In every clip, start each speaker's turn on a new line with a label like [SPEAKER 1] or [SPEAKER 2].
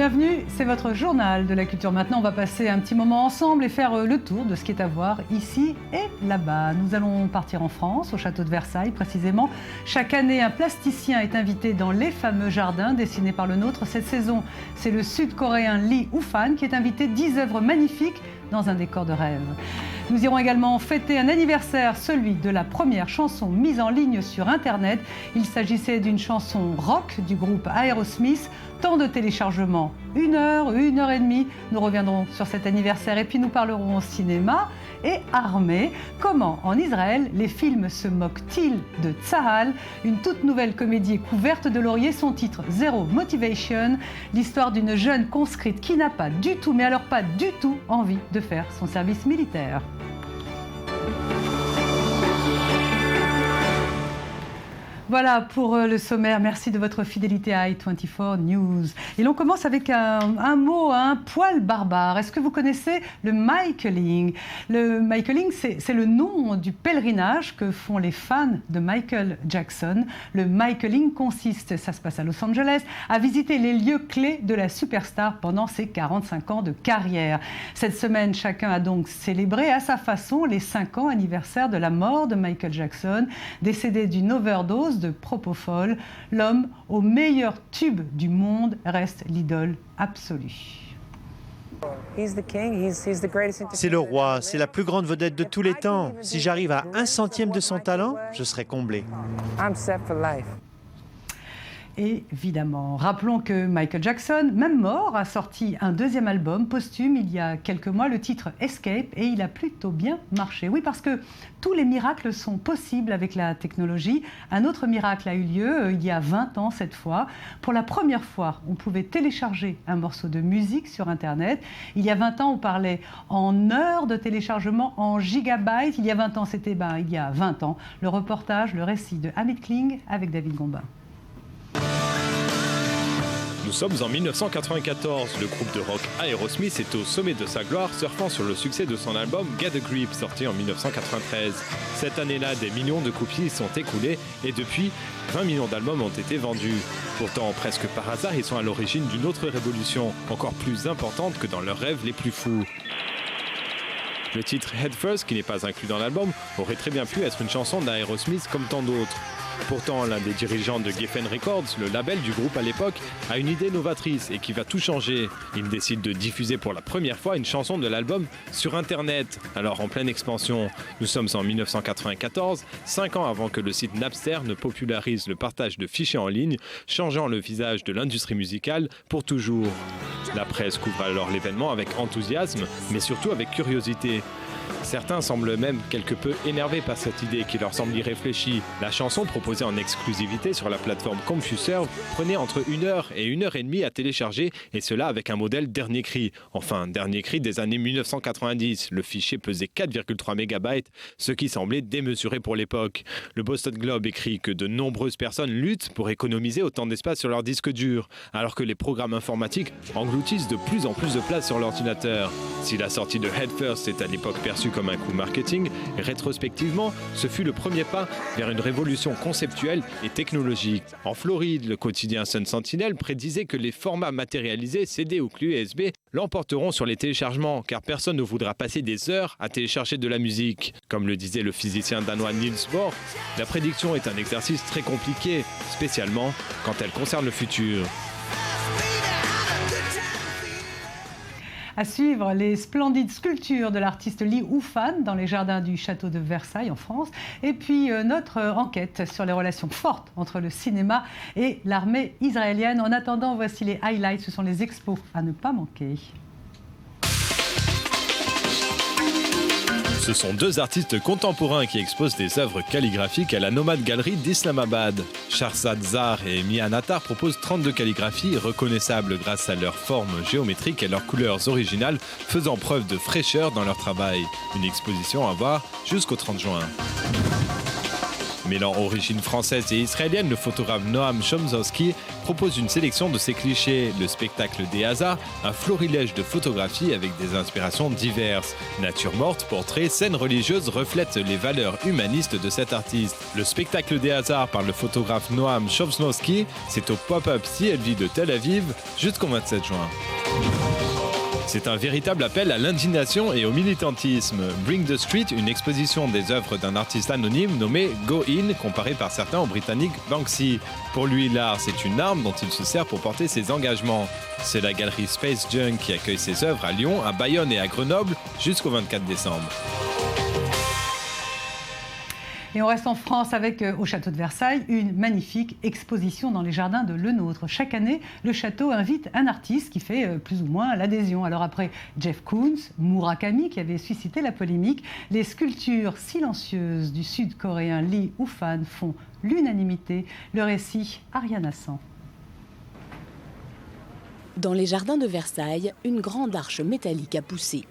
[SPEAKER 1] Bienvenue, c'est votre journal de la culture. Maintenant, on va passer un petit moment ensemble et faire le tour de ce qui est à voir ici et là-bas. Nous allons partir en France, au château de Versailles précisément. Chaque année, un plasticien est invité dans les fameux jardins dessinés par le nôtre. Cette saison, c'est le sud-coréen Lee Woo-fan qui est invité 10 œuvres magnifiques dans un décor de rêve. Nous irons également fêter un anniversaire, celui de la première chanson mise en ligne sur Internet. Il s'agissait d'une chanson rock du groupe Aerosmith. Temps de téléchargement, 1 heure, 1 heure et demie. Nous reviendrons sur cet anniversaire et puis nous parlerons cinéma et armée. Comment, en Israël, les films se moquent-ils de Tsahal? Une toute nouvelle comédie couverte de laurier, son titre Zero Motivation, l'histoire d'une jeune conscrite qui n'a pas du tout, mais alors pas du tout, envie de faire son service militaire. Voilà pour le sommaire. Merci de votre fidélité à i24 News. Et l'on commence avec un mot, un poil barbare. Est-ce que vous connaissez le Michaeling? Le Michaeling, c'est le nom du pèlerinage que font les fans de Michael Jackson. Le Michaeling consiste, ça se passe à Los Angeles, à visiter les lieux clés de la superstar pendant ses 45 ans de carrière. Cette semaine, chacun a donc célébré à sa façon les 5 ans anniversaire de la mort de Michael Jackson, décédé d'une overdose de propofol. L'homme au meilleur tube du monde reste l'idole absolue.
[SPEAKER 2] C'est le roi, c'est la plus grande vedette de tous les temps. Si j'arrive à 1/100 de son talent, je serai comblé.
[SPEAKER 1] Évidemment. Rappelons que Michael Jackson, même mort, a sorti un deuxième album posthume il y a quelques mois, le titre Escape, et il a plutôt bien marché. Oui, parce que tous les miracles sont possibles avec la technologie. Un autre miracle a eu lieu il y a 20 ans cette fois. Pour la première fois, on pouvait télécharger un morceau de musique sur Internet. Il y a 20 ans, on parlait en heures de téléchargement, en gigabytes. Il y a 20 ans, c'était il y a 20 ans. Le reportage, le récit de Amit Kling avec David Gombin.
[SPEAKER 3] Nous sommes en 1994, le groupe de rock Aerosmith est au sommet de sa gloire, surfant sur le succès de son album Get a Grip, sorti en 1993. Cette année-là, des millions de copies sont écoulées et depuis, 20 millions d'albums ont été vendus. Pourtant, presque par hasard, ils sont à l'origine d'une autre révolution, encore plus importante que dans leurs rêves les plus fous. Le titre Head First, qui n'est pas inclus dans l'album, aurait très bien pu être une chanson d'Aerosmith comme tant d'autres. Pourtant, l'un des dirigeants de Geffen Records, le label du groupe à l'époque, a une idée novatrice et qui va tout changer. Il décide de diffuser pour la première fois une chanson de l'album sur Internet. Alors en pleine expansion, nous sommes en 1994, 5 ans avant que le site Napster ne popularise le partage de fichiers en ligne, changeant le visage de l'industrie musicale pour toujours. La presse couvre alors l'événement avec enthousiasme, mais surtout avec curiosité. Certains semblent même quelque peu énervés par cette idée qui leur semble irréfléchie. La chanson proposée en exclusivité sur la plateforme CompuServe prenait entre 1 heure et 1 heure et demie à télécharger, et cela avec un modèle dernier cri. Enfin, dernier cri des années 1990. Le fichier pesait 4,3 MB, ce qui semblait démesuré pour l'époque. Le Boston Globe écrit que de nombreuses personnes luttent pour économiser autant d'espace sur leur disque dur, alors que les programmes informatiques engloutissent de plus en plus de place sur l'ordinateur. Si la sortie de Head First est à l'époque perçue comme un coup marketing, rétrospectivement, ce fut le premier pas vers une révolution conceptuelle et technologique. En Floride, le quotidien Sun Sentinel prédisait que les formats matérialisés, CD ou clés USB, l'emporteront sur les téléchargements, car personne ne voudra passer des heures à télécharger de la musique. Comme le disait le physicien danois Niels Bohr, la prédiction est un exercice très compliqué, spécialement quand elle concerne le futur.
[SPEAKER 1] À suivre, les splendides sculptures de l'artiste Lee Woo-fan dans les jardins du château de Versailles en France. Et puis notre enquête sur les relations fortes entre le cinéma et l'armée israélienne. En attendant, voici les highlights, ce sont les expos à ne pas manquer.
[SPEAKER 3] Ce sont 2 artistes contemporains qui exposent des œuvres calligraphiques à la Nomad Gallery d'Islamabad. Shahrzad Zar et Mia Nattar proposent 32 calligraphies reconnaissables grâce à leurs formes géométriques et leurs couleurs originales, faisant preuve de fraîcheur dans leur travail. Une exposition à voir jusqu'au 30 juin. Mêlant origines françaises et israéliennes, le photographe Noam Chomsky propose une sélection de ces clichés. Le spectacle des hasards, un florilège de photographies avec des inspirations diverses. Nature morte, portraits, scènes religieuses reflètent les valeurs humanistes de cet artiste. Le spectacle des hasards par le photographe Noam Chomsky, c'est au Pop-Up CLV de Tel Aviv jusqu'au 27 juin. C'est un véritable appel à l'indignation et au militantisme. Bring the Street, une exposition des œuvres d'un artiste anonyme nommé Go In, comparé par certains au britannique Banksy. Pour lui, l'art, c'est une arme dont il se sert pour porter ses engagements. C'est la galerie Space Junk qui accueille ses œuvres à Lyon, à Bayonne et à Grenoble jusqu'au 24 décembre.
[SPEAKER 1] Et on reste en France avec, au château de Versailles, une magnifique exposition dans les jardins de Lenôtre. Chaque année, le château invite un artiste qui fait plus ou moins l'adhésion. Alors après Jeff Koons, Murakami qui avait suscité la polémique, les sculptures silencieuses du sud-coréen Lee Woo-fan font l'unanimité. Le récit, Ariane Hassan.
[SPEAKER 4] Dans les jardins de Versailles, une grande arche métallique a poussé.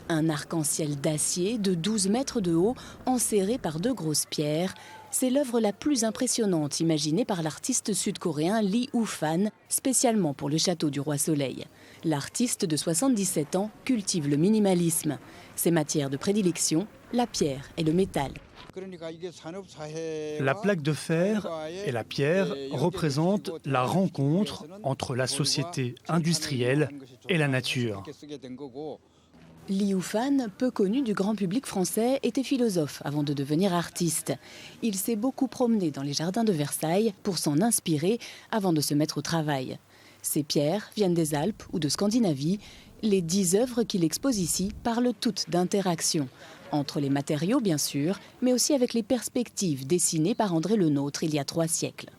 [SPEAKER 4] Un arc-en-ciel d'acier de 12 mètres de haut, enserré par 2 grosses pierres. C'est l'œuvre la plus impressionnante imaginée par l'artiste sud-coréen Lee Woo-fan, spécialement pour le château du Roi Soleil. L'artiste de 77 ans cultive le minimalisme. Ses matières de prédilection, la pierre et le métal.
[SPEAKER 5] La plaque de fer et la pierre représentent la rencontre entre la société industrielle et la nature.
[SPEAKER 4] Lee Woo-fan, peu connu du grand public français, était philosophe avant de devenir artiste. Il s'est beaucoup promené dans les jardins de Versailles pour s'en inspirer avant de se mettre au travail. Ces pierres viennent des Alpes ou de Scandinavie. Les 10 œuvres qu'il expose ici parlent toutes d'interaction. Entre les matériaux, bien sûr, mais aussi avec les perspectives dessinées par André Lenôtre il y a 3 siècles.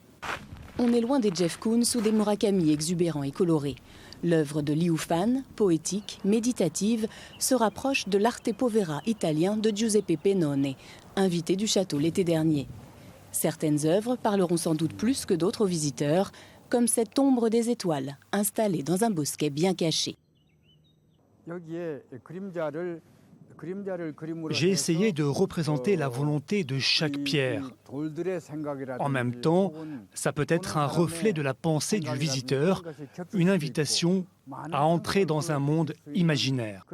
[SPEAKER 4] On est loin des Jeff Koons ou des Murakami exubérants et colorés. L'œuvre de Lee Woo-fan, poétique, méditative, se rapproche de l'arte povera italien de Giuseppe Pennone, invité du château l'été dernier. Certaines œuvres parleront sans doute plus que d'autres aux visiteurs, comme cette ombre des étoiles, installée dans un bosquet bien caché.
[SPEAKER 5] J'ai essayé de représenter la volonté de chaque pierre. En même temps, ça peut être un reflet de la pensée du visiteur, une invitation à entrer dans un monde imaginaire.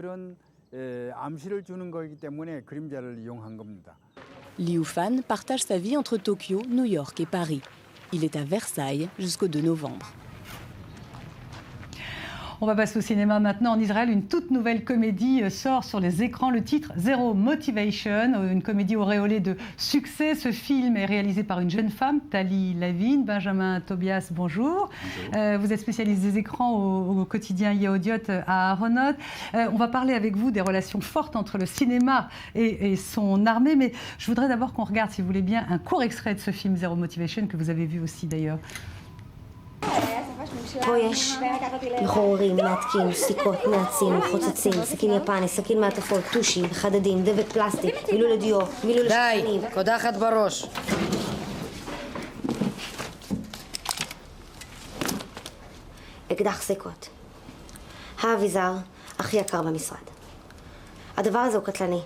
[SPEAKER 4] Lee Woo-fan partage sa vie entre Tokyo, New York et Paris. Il est à Versailles jusqu'au 2 novembre.
[SPEAKER 1] On va passer au cinéma maintenant. En Israël, une toute nouvelle comédie sort sur les écrans. Le titre, Zero Motivation, une comédie auréolée de succès. Ce film est réalisé par une jeune femme, Tali Lavin. Benjamin Tobias, bonjour. Vous êtes spécialiste des écrans au quotidien Yehodiot à Aharonot. On va parler avec vous des relations fortes entre le cinéma et son armée. Mais je voudrais d'abord qu'on regarde, si vous voulez bien, un court extrait de ce film, Zero Motivation, que vous avez vu aussi d'ailleurs.
[SPEAKER 6] פה יש מחוררים, מעתקים, סיכות, נעצים, חוצצים, סכין יפני, סכין מעטפות, טושים, חדדים, דבק פלסטיק, מילול לדיו, מילול לשכנים. די, קודחת בראש. אקדח סיכות. האביזר הכי יקר במשרד. הדבר הזה הוא קטלני.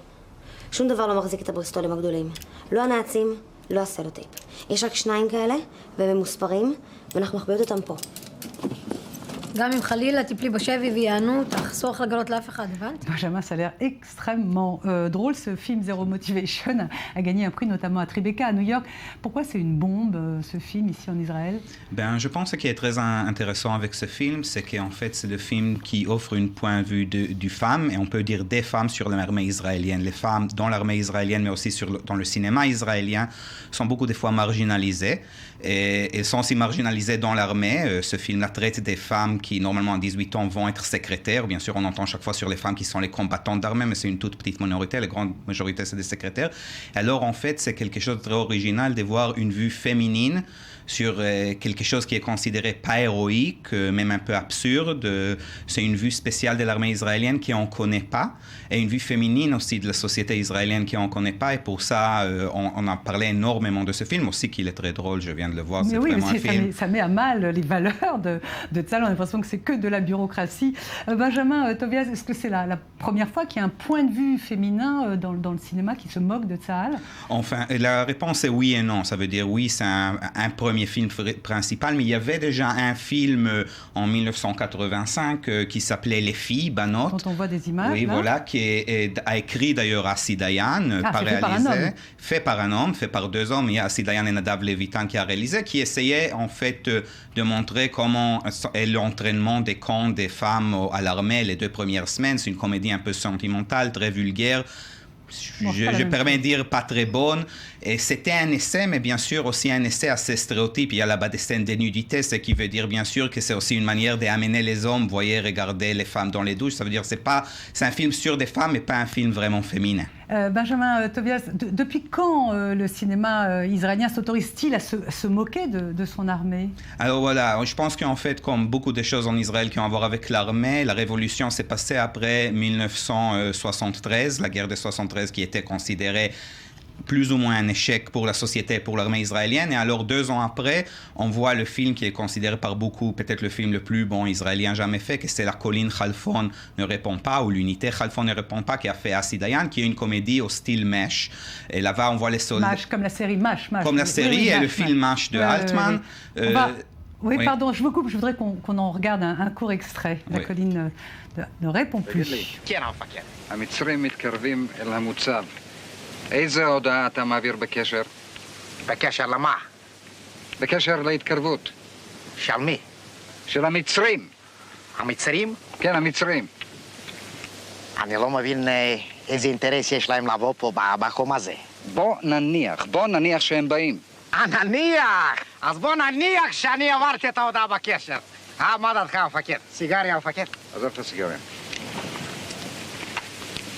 [SPEAKER 6] שום דבר לא מחזיק את הבריסטולים הגדולים. לא הנעצים, לא הסלוטייפ. יש רק 2 כאלה, והם ממוספרים, ואנחנו מחביאות אותם פה.
[SPEAKER 7] גם אם חלילה תפלי בשבי ויענו, אסור לך לגלות לאף אחד, הבנת?
[SPEAKER 1] Benjamin, ça a l'air extrêmement drôle. Ce film Zero Motivation a gagné un prix notamment à Tribeca, à New York. Pourquoi c'est une bombe, ce film, ici en Israël?
[SPEAKER 8] Je pense que ce qui est très intéressant avec ce film, c'est qu'en fait, c'est le film qui offre un point de vue du femme, et on peut dire des femmes sur l'armée israélienne. Les femmes dans l'armée israélienne, mais aussi dans le cinéma israélien, sont beaucoup des fois marginalisées. Et elles sont aussi marginalisées dans l'armée. Ce film traite des femmes qui, normalement, à 18 ans, vont être secrétaires. Bien sûr, on entend chaque fois sur les femmes qui sont les combattantes d'armée, mais c'est une toute petite minorité. La grande majorité, c'est des secrétaires. Alors, en fait, c'est quelque chose de très original de voir une vue féminine sur quelque chose qui est considéré pas héroïque, même un peu absurde. C'est une vue spéciale de l'armée israélienne qu'on ne connaît pas, et une vue féminine aussi de la société israélienne qu'on ne connaît pas. Et pour ça, on a parlé énormément de ce film, aussi qu'il est très drôle, je viens de le voir.
[SPEAKER 1] Mais
[SPEAKER 8] c'est
[SPEAKER 1] oui,
[SPEAKER 8] vraiment un film.
[SPEAKER 1] Ça met à mal les valeurs de Tzal. On a l'impression l'impression que c'est que de la bureaucratie. Benjamin Tobias, est-ce que c'est la première fois qu'il y a un point de vue féminin dans le cinéma qui se moque de Tsahal?
[SPEAKER 8] Enfin, la réponse est oui et non. Ça veut dire oui, c'est un premier film principal, mais il y avait déjà un film en 1985 qui s'appelait Les filles, Banot.
[SPEAKER 1] Dont on voit des images.
[SPEAKER 8] Oui,
[SPEAKER 1] là.
[SPEAKER 8] voilà, a écrit d'ailleurs Assi Dayan, pas réalisé. Fait par un homme, fait par deux hommes. Il y a Assi Dayan et Nadav Levitan qui a réalisé, qui essayait en fait de montrer comment est l'entraînement des camps des femmes à l'armée les 2 premières semaines. C'est une comédie un peu sentimentale, très vulgaire. Je permets de dire pas très bonne. Et c'était un essai, mais bien sûr aussi un essai assez stéréotype. Il y a là-bas des scènes de nudité, ce qui veut dire bien sûr que c'est aussi une manière d'amener les hommes, vous voyez, regarder les femmes dans les douches. Ça veut dire c'est un film sur des femmes, mais pas un film vraiment féminin.
[SPEAKER 1] Benjamin Tobias, depuis quand le cinéma israélien s'autorise-t-il à se moquer de son armée?
[SPEAKER 8] Alors voilà, je pense qu'en fait, comme beaucoup de choses en Israël qui ont à voir avec l'armée, la révolution s'est passée après 1973, la guerre de 73 qui était considérée plus ou moins un échec pour la société, pour l'armée israélienne. Et alors, 2 ans après, on voit le film qui est considéré par beaucoup, peut-être le film le plus bon israélien jamais fait, que c'est La colline Khalfon ne répond pas, ou l'unité Khalfon ne répond pas, qui a fait Assi Dayan, qui est une comédie au style Mesh. Et là-bas, on voit les soldats...
[SPEAKER 1] Mash, comme la série Mash.
[SPEAKER 8] Comme la série et le film Mash de Altman.
[SPEAKER 1] Oui, pardon, je vous coupe, je voudrais qu'on en regarde un court extrait. La colline ne répond plus.
[SPEAKER 9] המצרים מתקרבים אל המוצב. איזה הודעה אתה מעביר בקשר?
[SPEAKER 10] בקשר למה?
[SPEAKER 9] בקשר להתקרבות.
[SPEAKER 10] של מי?
[SPEAKER 9] של המצרים.
[SPEAKER 10] המצרים?
[SPEAKER 9] כן, המצרים.
[SPEAKER 10] אני לא מבין איזה אינטרס יש להם לבוא פה בחום הזה.
[SPEAKER 9] בוא נניח שהם באים.
[SPEAKER 10] נניח! אז בוא נניח שאני עברתי את ההודעה בקשר. מה דעתך המפקד? סיגריה המפקד?
[SPEAKER 9] עזוב את הסיגריה.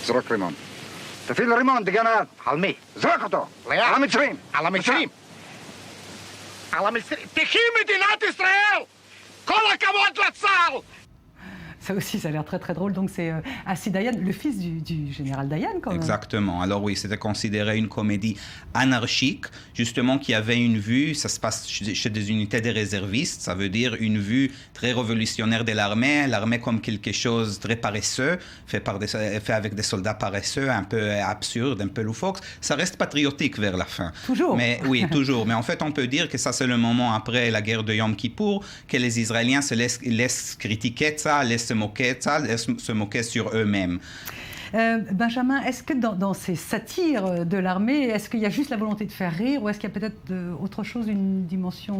[SPEAKER 9] זרוק רימון. תפעיל רימון, דגנב.
[SPEAKER 10] על מי?
[SPEAKER 9] זרוק אותו.
[SPEAKER 10] על
[SPEAKER 9] המצרים.
[SPEAKER 10] על המצרים. על המצרים. תחי מדינת ישראל! כל הכבוד לצה"ל!
[SPEAKER 1] Ça aussi, ça a l'air très très drôle. Donc c'est Assi Dayan, le fils du général Dayan, quand même.
[SPEAKER 8] Exactement. Alors oui, c'était considéré une comédie anarchique, justement, qui avait une vue, ça se passe chez des unités de réservistes, ça veut dire une vue très révolutionnaire de l'armée comme quelque chose de très paresseux, fait avec des soldats paresseux, un peu absurde, un peu loufoque. Ça reste patriotique vers la fin.
[SPEAKER 1] Toujours.
[SPEAKER 8] Mais oui, toujours. Mais en fait, on peut dire que ça, c'est le moment après la guerre de Yom Kippour, que les Israéliens se laissent critiquer ça, laissent se moquer sur eux-mêmes.
[SPEAKER 1] Benjamin, est-ce que dans ces satires de l'armée, est-ce qu'il y a juste la volonté de faire rire ou est-ce qu'il y a peut-être autre chose, une dimension?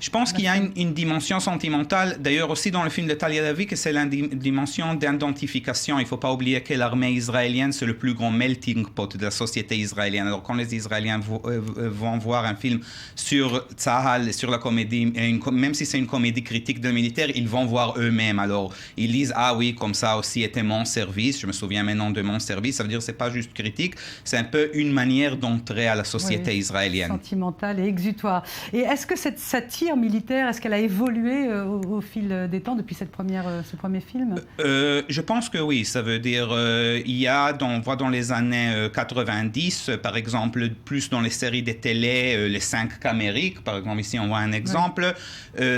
[SPEAKER 8] Je pense qu'il y a une dimension sentimentale, d'ailleurs aussi dans le film de Talia David, que c'est la dimension d'identification. Il ne faut pas oublier que l'armée israélienne, c'est le plus grand melting pot de la société israélienne. Alors quand les Israéliens vont voir un film sur Tzahal, sur la comédie, même si c'est une comédie critique de militaire, ils vont voir eux-mêmes. Alors ils disent, ah oui, comme ça aussi était mon service, je me souviens maintenant de mon service, ça veut dire que ce n'est pas juste critique, c'est un peu une manière d'entrer à la société israélienne.
[SPEAKER 1] Sentimentale et exutoire. Et est-ce que cette satire militaire, est-ce qu'elle a évolué au fil des temps depuis ce premier film?
[SPEAKER 8] Je pense que oui, ça veut dire, on voit dans les années 90, par exemple, plus dans les séries de télé, les 5 Camériques, par exemple, ici on voit un exemple,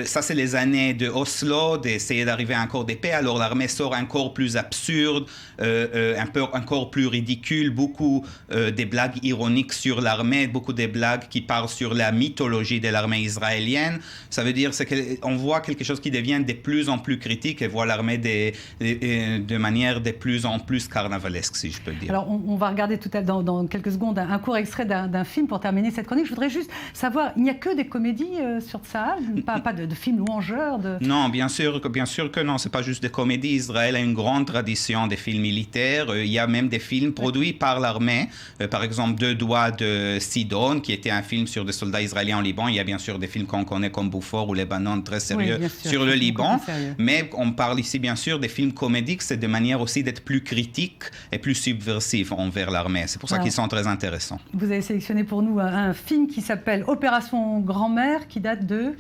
[SPEAKER 8] ça c'est les années de Oslo, d'essayer d'arriver à un accord de paix, alors l'armée sort encore plus absurde, un peu encore plus ridicule, beaucoup des blagues ironiques sur l'armée, beaucoup des blagues qui parlent sur la mythologie de l'armée israélienne. Ça veut dire qu'on voit quelque chose qui devient de plus en plus critique et voit l'armée de manière de plus en plus carnavalesque, si je peux dire.
[SPEAKER 1] Alors, on va regarder tout à l'heure, dans quelques secondes, un court extrait d'un film pour terminer cette chronique. Je voudrais juste savoir, il n'y a que des comédies sur Tzahal, pas de films louangeurs
[SPEAKER 8] Non, bien sûr que non, c'est pas juste des comédies. Israël a une grande tradition des films militaires. Il y a même des films produits par l'armée. Par exemple, 2 doigts de Sidon, qui était un film sur des soldats israéliens au Liban. Il y a bien sûr des films qu'on connaît comme Bouffort ou Lebanon, très sérieux, sur le Liban. Mais on parle ici bien sûr des films comédiques. C'est de manière aussi d'être plus critique et plus subversif envers l'armée. C'est pour ça qu'ils sont très intéressants.
[SPEAKER 1] Vous avez sélectionné pour nous un film qui s'appelle Opération Grand-mère, qui date de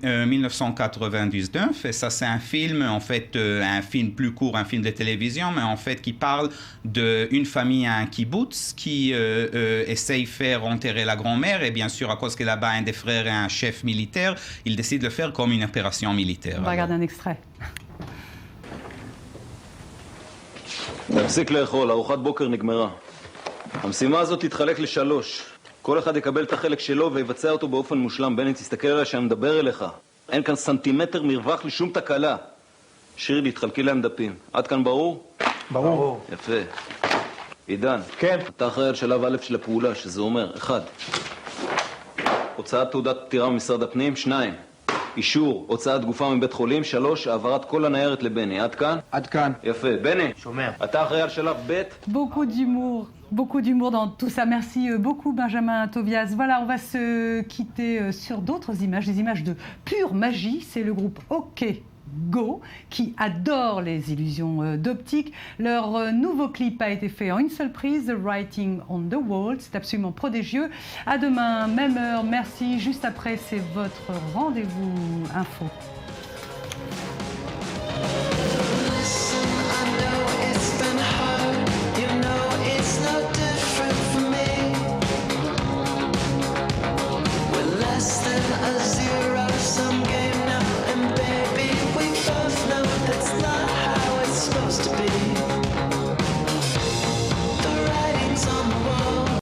[SPEAKER 8] 1999. Et ça, c'est un film, en fait, un film plus court, un film de télévision, mais en fait qui parle parle d'une famille à un kibbutz qui essaye de faire enterrer la grand-mère et bien sûr, à cause que là-bas un des frères est un chef militaire, il décide de le faire comme une opération militaire.
[SPEAKER 1] On va regarder un extrait.
[SPEAKER 11] להפסיק לאכול, ארוחת בוקר נגמרה. המשימה הזאת תתחלק לשלוש. כל אחד יקבל את החלק שלו ויבצע אותו באופן מושלם. בני, תסתכל עליי שאני מדבר אליך. אין כאן סנטימטר מרווח לשום תקלה. שירלי, תחלקי להם דפים. עד כאן ברור? ברור. יפה. עידן. כן. אתה אחראי על שלב א' של הפעולה, שזה אומר, 1. הוצאת תעודת פטירה ממשרד הפנים, 2. אישור, הוצאת גופה מבית חולים, 3. העברת כל הניירת לבני. עד כאן? עד כאן. יפה. בני, שומר. אתה אחראי על שלב ב'.
[SPEAKER 1] Beaucoup d'humour dans tout ça. Merci beaucoup Benjamin Tobias. Voilà, on va se quitter sur d'autres images, des images de pure magie. C'est le groupe OK Go qui adore les illusions d'optique. Leur nouveau clip a été fait en une seule prise, The Writing on the Wall. C'est absolument prodigieux. À demain, même heure. Merci. Juste après, c'est votre rendez-vous info.